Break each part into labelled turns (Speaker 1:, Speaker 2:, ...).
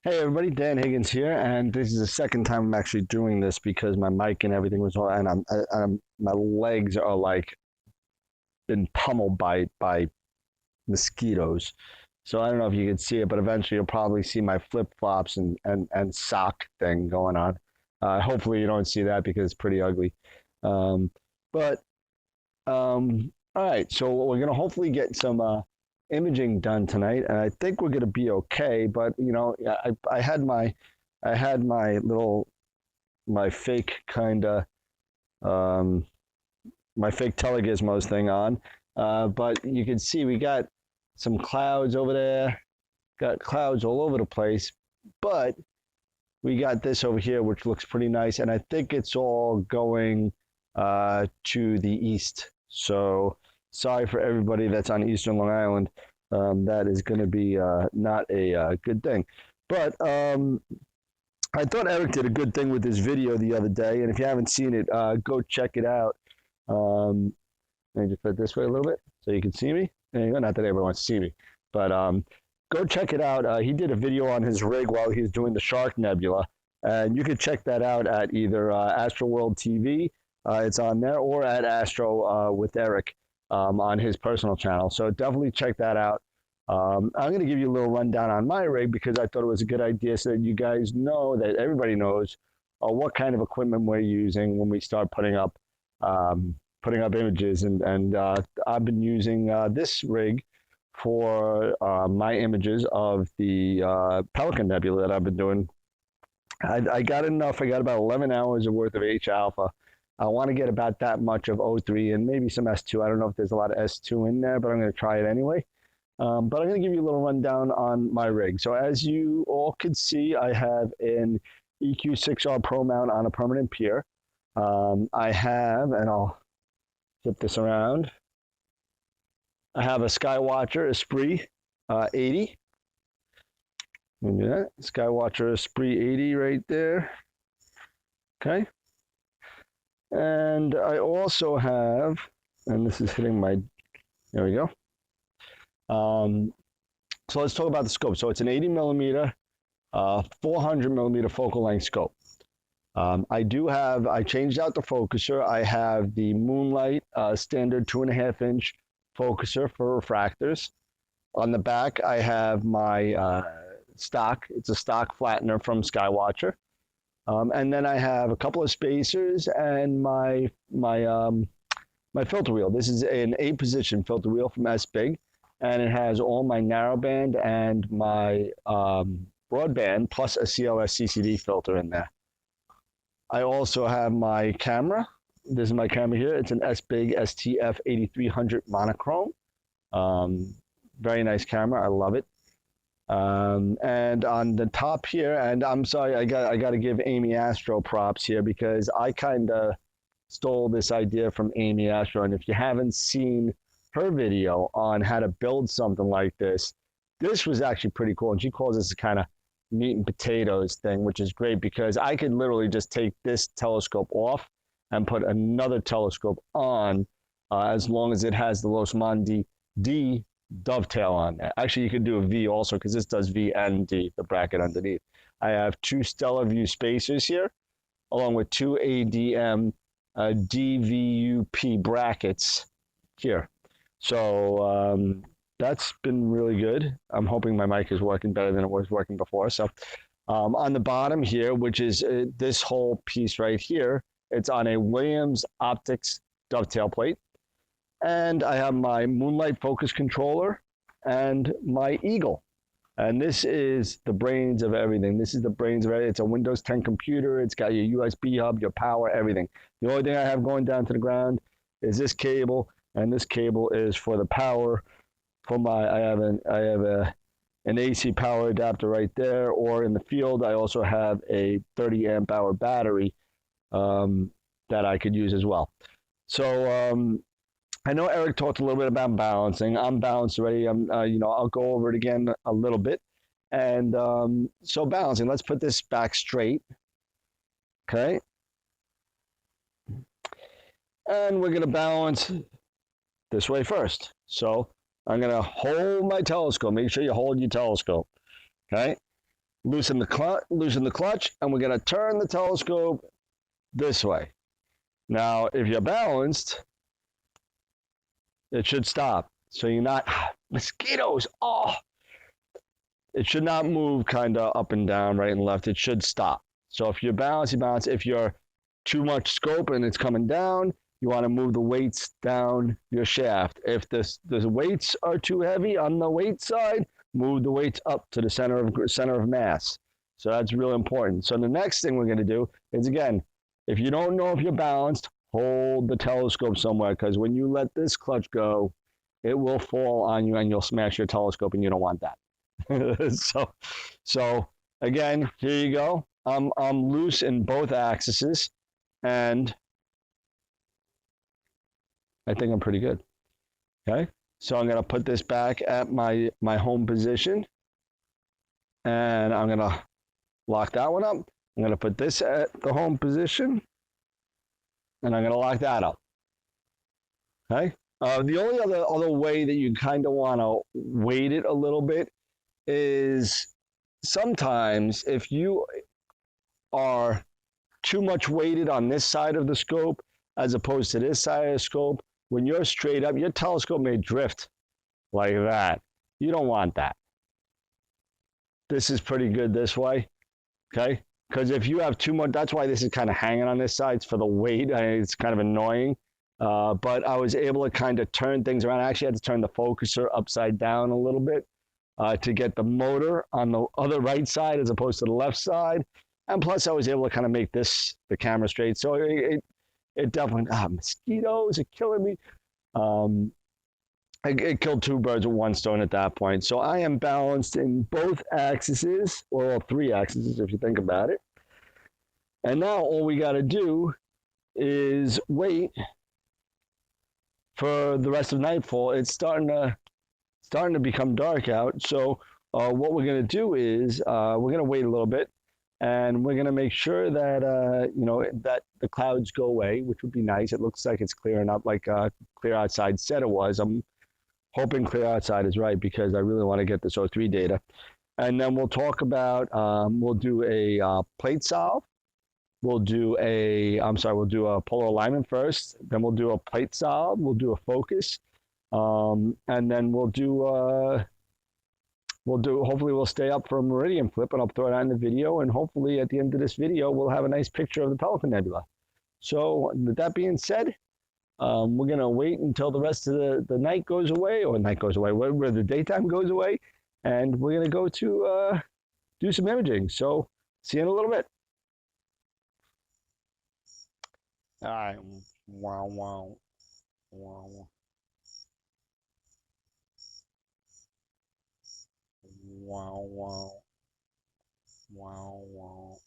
Speaker 1: Hey everybody, Dan Higgins here, and this is the second time I'm actually doing this because my mic and everything was all, and my legs are like been pummeled by mosquitoes. So I don't know if you can see it, but eventually you'll probably see my flip flops and sock thing going on. Hopefully you don't see that because it's pretty ugly. Um, but all right, so we're gonna hopefully get some imaging done tonight, and I think we're gonna be okay. But I had my fake kind of um, my fake telegizmos thing on, but you can see we got some clouds over there, got clouds all over the place, but we got this over here, which looks pretty nice, and I think it's all going to the east. So sorry for everybody that's on Eastern Long Island. That is going to be not a good thing. But I thought Eric did a good thing with this video the other day, and if you haven't seen it, go check it out. Let me just put it this way a little bit so you can see me. There you go. Not that everyone wants to see me, but go check it out. He did a video on his rig while he was doing the Shark Nebula, and you can check that out at either Astro World TV, it's on there, or at Astro with Eric on his personal channel. So definitely check that out. I'm going to give you a little rundown on my rig because I thought it was a good idea so that you guys know, that everybody knows what kind of equipment we're using when we start putting up images. And I've been using this rig for my images of the Pelican Nebula that I've been doing. I got enough. I got about 11 hours of worth of H alpha. I want to get about that much of O3 and maybe some S2. I don't know if there's a lot of S2 in there, but I'm going to try it anyway. But I'm going to give you a little rundown on my rig. So as you all can see, I have an EQ6R Pro mount on a permanent pier. I have, and I'll flip this around, I have a Skywatcher Esprit 80. Let me do that. Skywatcher Esprit 80 right there. Okay. And I also have, and this is hitting my, there we go. So let's talk about the scope. So it's an 80 millimeter, 400 millimeter focal length scope. I changed out the focuser. I have the Moonlight standard 2.5 inch focuser for refractors. On the back, I have my stock. It's a stock flattener from Skywatcher. And then I have a couple of spacers and my filter wheel. This is an 8-position filter wheel from S-Big, and it has all my narrowband and my broadband plus a CLS CCD filter in there. I also have my camera. This is my camera here. It's an S-Big STF 8300 monochrome. Very nice camera. I love it. And on the top here, and I'm sorry, I got to give Amy Astro props here because I kind of stole this idea from Amy Astro. And if you haven't seen her video on how to build something like this was actually pretty cool. And she calls this a kind of meat and potatoes thing, which is great because I could literally just take this telescope off and put another telescope on as long as it has the Los Mondi D dovetail on there. Actually, you could do a V also because this does V and D, the bracket underneath. I have 2 Stellar View spacers here, along with 2 ADM DVUP brackets here. So that's been really good. I'm hoping my mic is working better than it was working before. So on the bottom here, which is this whole piece right here, it's on a Williams Optics dovetail plate. And I have my Moonlight focus controller and my Eagle. And this is the brains of everything. This is the brains of everything. It's a Windows 10 computer. It's got your USB hub, your power, everything. The only thing I have going down to the ground is this cable, and this cable is for the power. For my, I have an AC power adapter right there, or in the field, I also have a 30 amp hour battery that I could use as well. So I know Eric talked a little bit about balancing. I'm balanced already. I'll go over it again a little bit. And so balancing, let's put this back straight. Okay. And we're going to balance this way first. So I'm going to hold my telescope. Make sure you hold your telescope. Okay. loosen the clutch, and we're going to turn the telescope this way. Now, if you're balanced, it should stop. So you're not, mosquitoes, oh, it should not move kind of up and down, right and left. It should stop. So if you're balanced, you balance. If you're too much scope and it's coming down, you want to move the weights down your shaft. If the weights are too heavy on the weight side, move the weights up to the center of mass. So that's really important. So the next thing we're going to do is, again, if you don't know if you're balanced, hold the telescope somewhere, because when you let this clutch go, it will fall on you and you'll smash your telescope, and you don't want that. so again, here you go. I'm loose in both axes, and I think I'm pretty good. Okay, so I'm going to put this back at my home position, and I'm going to lock that one up. I'm going to put this at the home position, and I'm going to lock that up. Okay. The only other way that you kind of want to weight it a little bit is sometimes if you are too much weighted on this side of the scope as opposed to this side of the scope, when you're straight up, your telescope may drift like that. You don't want that. This is pretty good this way, okay? Because if you have too much, that's why this is kind of hanging on this side. It's for the weight. It's kind of annoying. But I was able to kind of turn things around. I actually had to turn the focuser upside down a little bit to get the motor on the other right side as opposed to the left side. And plus, I was able to kind of make the camera straight. So it definitely, mosquitoes are killing me. It killed two birds with one stone at that point. So I am balanced in both axes, or three axes if you think about it. And now all we got to do is wait for the rest of nightfall. It's starting to become dark out. So what we're going to do is we're going to wait a little bit, and we're going to make sure that that the clouds go away, which would be nice. It looks like it's clearing up, like Clear Outside said it was. I'm hoping Clear Outside is right, because I really want to get this O3 data. And then we'll talk about, we'll do a plate solve. We'll do a polar alignment first. Then we'll do a plate solve. We'll do a focus. And then hopefully we'll stay up for a meridian flip, and I'll throw it out in the video. And hopefully at the end of this video, we'll have a nice picture of the Pelican Nebula. So with that being said, we're going to wait until the rest of the night goes away, where the daytime goes away. And we're going to go to do some imaging. So see you in a little bit. All right. Wow, wow, wow. Wow, wow. Wow, wow.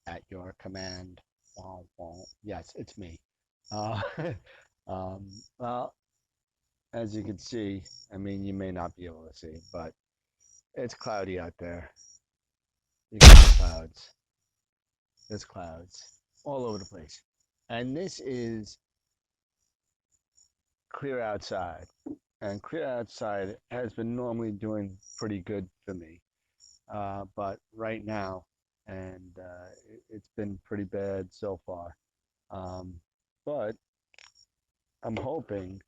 Speaker 1: At your command. Wow, wow. Yes, it's me. Uh, well, as you can see, I mean, you may not be able to see, but it's cloudy out there. You got the clouds. There's clouds all over the place. And this is Clear Outside. And Clear Outside has been normally doing pretty good for me. But right now, and it's been pretty bad so far. But I'm hoping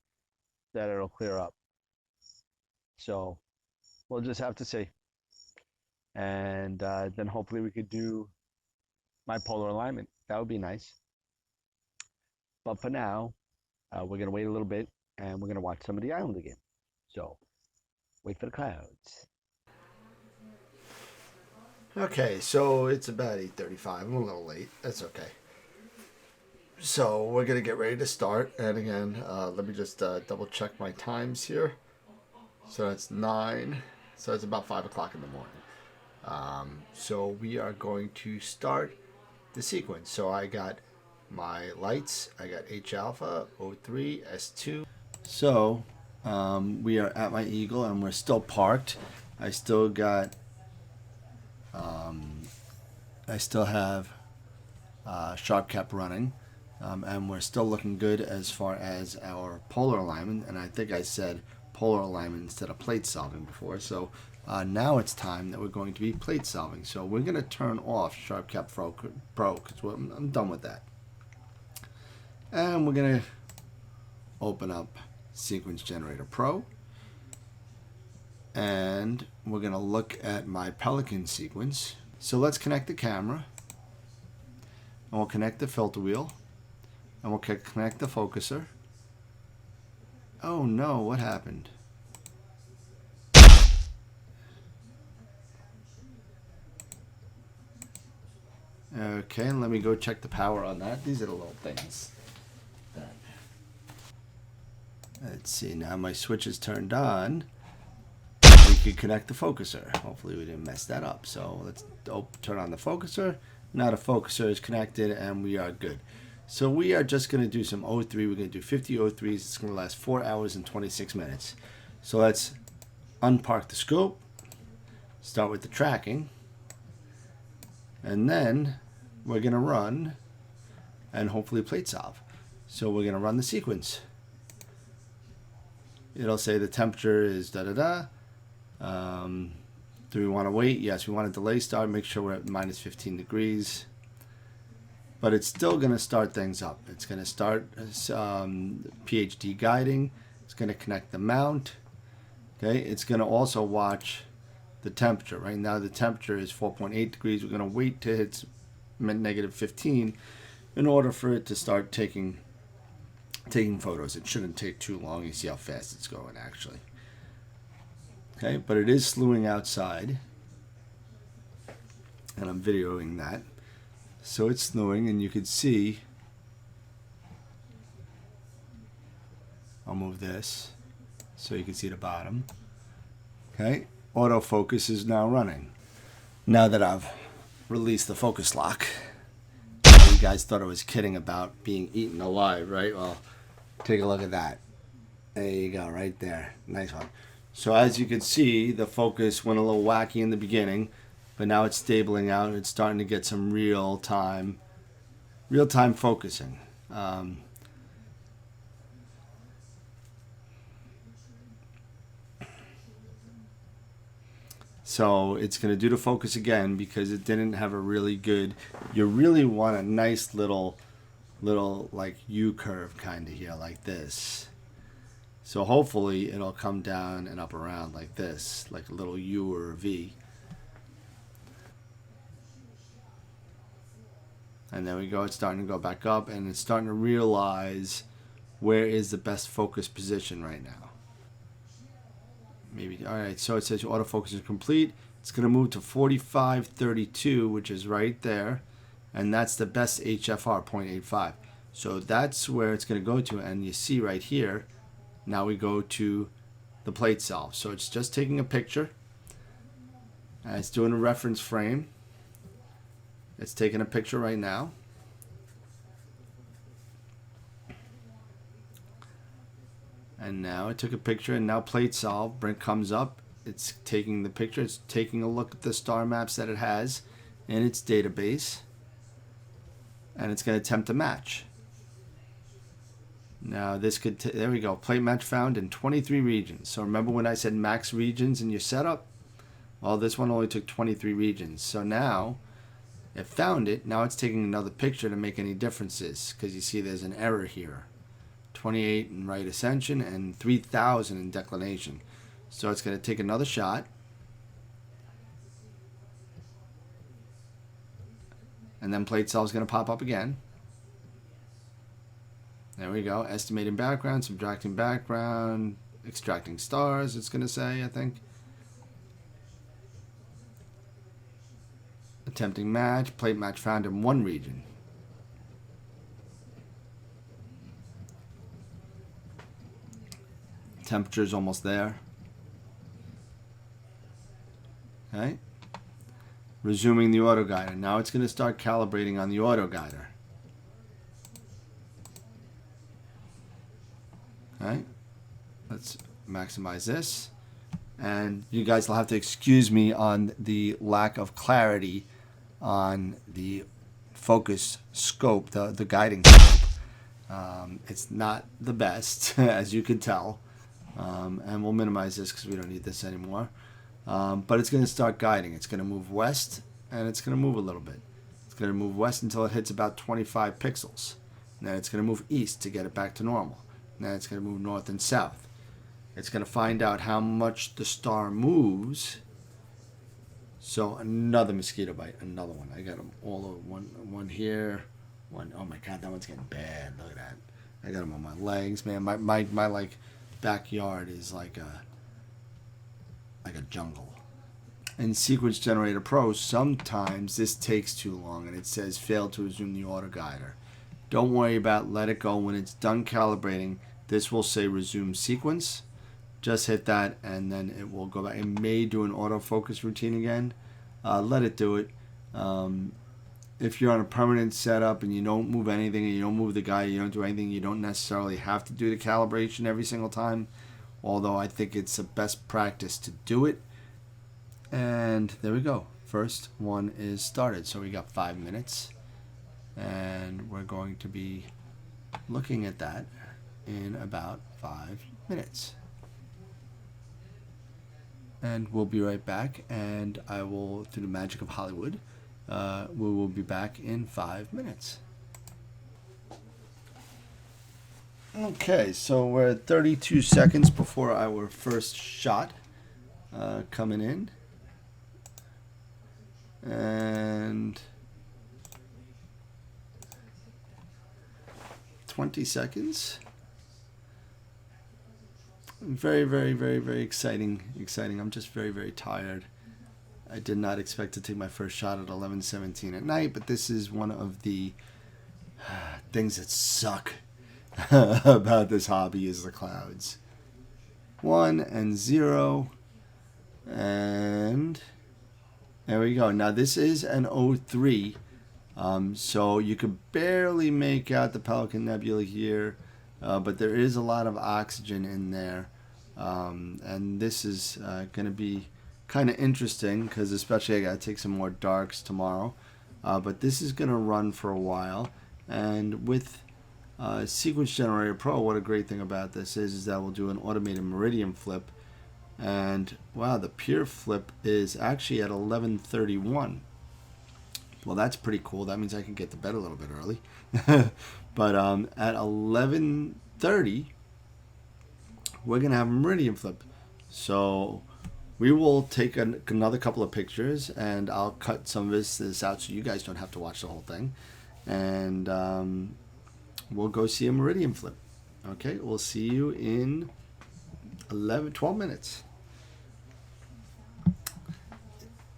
Speaker 1: that it'll clear up. So we'll just have to see. And then hopefully we could do my polar alignment. That would be nice. But for now, we're going to wait a little bit, and we're going to watch some of the island again. So wait for the clouds.
Speaker 2: Okay, so it's about 8:35. I'm a little late. That's okay. So we're going to get ready to start. And again, let me just double check my times here. So that's 9. So it's about 5 o'clock in the morning. So we are going to start the sequence. So I got my lights. I got H alpha, O3, S2. So we are at my Eagle, and we're still parked. I still have sharp cap running, and we're still looking good as far as our polar alignment. And I think I said polar alignment instead of plate solving before, so Now it's time that we're going to be plate solving. So we're going to turn off Sharp Cap Pro because I'm done with that. And we're going to open up Sequence Generator Pro. And we're going to look at my Pelican sequence. So let's connect the camera. And we'll connect the filter wheel. And we'll connect the focuser. Oh no, what happened? Okay, and let me go check the power on that. These are the little things. Let's see, now my switch is turned on. We could connect the focuser. Hopefully we didn't mess that up. So let's turn on the focuser. Now the focuser is connected and we are good. So we are just going to do some O3. We're going to do 50 O3s. It's going to last 4 hours and 26 minutes. So let's unpark the scope. Start with the tracking. And then we're going to run and hopefully plate solve. So we're going to run the sequence. It'll say the temperature is da-da-da. Do we want to wait? Yes, we want to delay start. Make sure we're at minus 15 degrees. But it's still going to start things up. It's going to start PhD guiding. It's going to connect the mount. Okay, it's going to also watch the temperature. Right now the temperature is 4.8 degrees. We're going to wait till it's negative 15 in order for it to start taking photos. It shouldn't take too long. You see how fast it's going actually. Okay, but it is slewing outside. And I'm videoing that. So it's snowing, and you can see, I'll move this so you can see the bottom. Okay, autofocus is now running. Now that I've released the focus lock, you guys thought I was kidding about being eaten alive, right? Well, take a look at that. There you go, right there. Nice one. So as you can see, the focus went a little wacky in the beginning, but now it's stabling out and it's starting to get some real-time focusing. So it's going to do the focus again because it didn't have a really good, you really want a nice little like U-curve kind of here like this. So hopefully it'll come down and up around like this, like a little U or a V. And there we go, it's starting to go back up and it's starting to realize where is the best focus position right now. Maybe, all right, so it says autofocus is complete. It's gonna move to 4532, which is right there. And that's the best HFR, 0.85. So that's where it's gonna go to. And you see right here, now we go to the plate solve. So it's just taking a picture. And it's doing a reference frame. It's taking a picture right now. And now it took a picture and now plate solve. Brink comes up. It's taking the picture. It's taking a look at the star maps that it has in its database. And it's going to attempt to match. Now this could, there we go. Plate match found in 23 regions. So remember when I said max regions in your setup? Well, this one only took 23 regions. So now it found it. Now it's taking another picture to make any differences because you see there's an error here. 28 in right ascension and 3,000 in declination. So it's going to take another shot. And then plate solve is going to pop up again. There we go. Estimating background, subtracting background, extracting stars, it's going to say, I think. Attempting match, plate match found in one region. Temperature's almost there. Okay. Resuming the auto guider. Now it's going to start calibrating on the auto guider. Okay. Let's maximize this. And you guys will have to excuse me on the lack of clarity on the focus scope, the guiding scope. It's not the best, as you can tell. And we'll minimize this because we don't need this anymore. But it's going to start guiding. It's going to move west, and it's going to move a little bit. It's going to move west until it hits about 25 pixels. And then it's going to move east to get it back to normal. And then it's going to move north and south. It's going to find out how much the star moves. So another mosquito bite, another one. I got them all over. One here, one. Oh my God, that one's getting bad. Look at that. I got them on my legs, man. My like backyard is like a jungle. In Sequence Generator Pro, sometimes this takes too long and it says fail to resume the auto guider. Don't worry about, let it go. When it's done calibrating, this will say resume sequence. Just hit that and then it will go back. It may do an autofocus routine again. Let it do it. If you're on a permanent setup and you don't move anything and you don't move the guide, you don't do anything, you don't necessarily have to do the calibration every single time. Although I think it's a best practice to do it. And there we go. First one is started. So we got 5 minutes. And we're going to be looking at that in about 5 minutes. And we'll be right back. And I will, through the magic of Hollywood, we will be back in 5 minutes. Okay, so we're at 32 seconds before our first shot coming in. And 20 seconds. Very, very, very, very exciting. I'm just very, very tired. I did not expect to take my first shot at 11:17 at night, but this is one of the things that suck about this hobby is the clouds. 1 and 0. And there we go. Now this is an 03. So you could barely make out the Pelican Nebula here. But there is a lot of oxygen in there. And this is going to be kind of interesting because especially I got to take some more darks tomorrow. But this is going to run for a while. And with Sequence Generator Pro, what a great thing about this is that we'll do an automated meridian flip. And wow, the pure flip is actually at 11:31. Well, that's pretty cool. That means I can get to bed a little bit early. But at 11:30, we're going to have a meridian flip. So we will take another couple of pictures, and I'll cut some of this out so you guys don't have to watch the whole thing. And we'll go see a meridian flip. Okay, we'll see you in 12 minutes.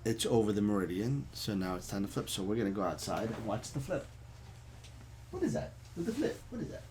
Speaker 2: It's over the meridian, so now it's time to flip. So we're going to go outside and watch the flip. What is that? With the flip? What is that?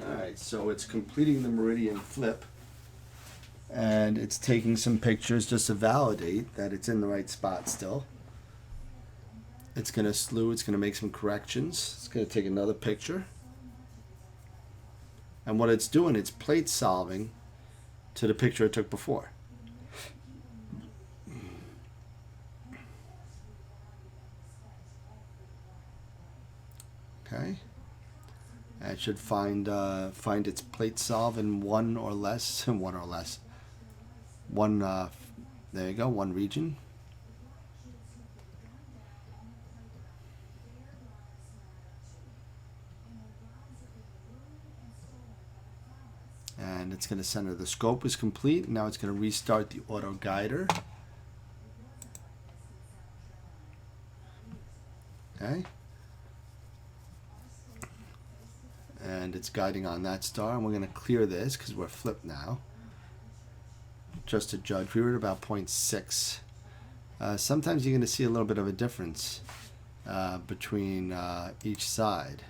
Speaker 2: Alright, so it's completing the meridian flip, and it's taking some pictures just to validate that it's in the right spot still. It's going to slew, it's going to make some corrections. It's going to take another picture. And what it's doing, it's plate solving to the picture it took before. Okay. And it should find its plate solve in one or less, there you go, one region. And it's going to center. The scope is complete. Now it's going to restart the auto guider. Okay. And it's guiding on that star. And we're going to clear this because we're flipped now. Just to judge, we were at about 0.6. Sometimes you're going to see a little bit of a difference between each side.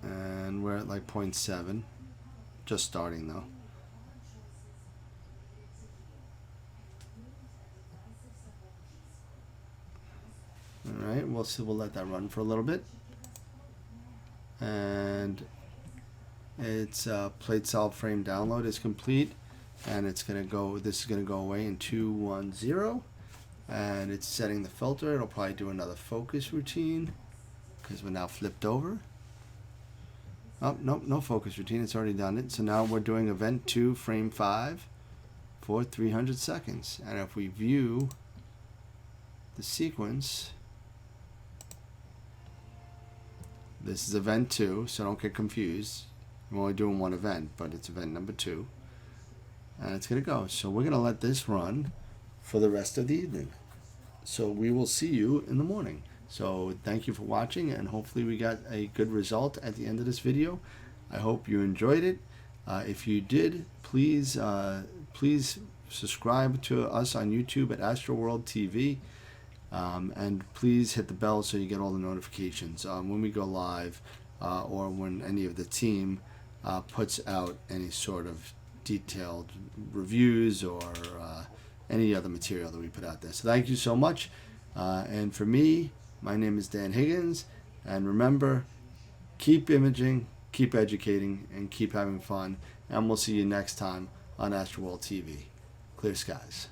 Speaker 2: And we're at like 0.7, just starting though. All right, we'll see. We'll let that run for a little bit, and its plate solve frame download is complete, and it's gonna go. This is gonna go away in 210, and it's setting the filter. It'll probably do another focus routine because we're now flipped over. Oh, nope, no focus routine. It's already done it. So now we're doing event 2, frame 5 for 300 seconds. And if we view the sequence, this is event 2, so don't get confused. I'm only doing one event, but it's event number 2. And it's going to go. So we're going to let this run for the rest of the evening. So we will see you in the morning. So thank you for watching, and hopefully we got a good result at the end of this video. I hope you enjoyed it. If you did, please subscribe to us on YouTube at Astroworld TV, and please hit the bell so you get all the notifications when we go live or when any of the team puts out any sort of detailed reviews or any other material that we put out there. So thank you so much, and for me, my name is Dan Higgins, and remember, keep imaging, keep educating, and keep having fun, and we'll see you next time on Astroworld TV. Clear skies.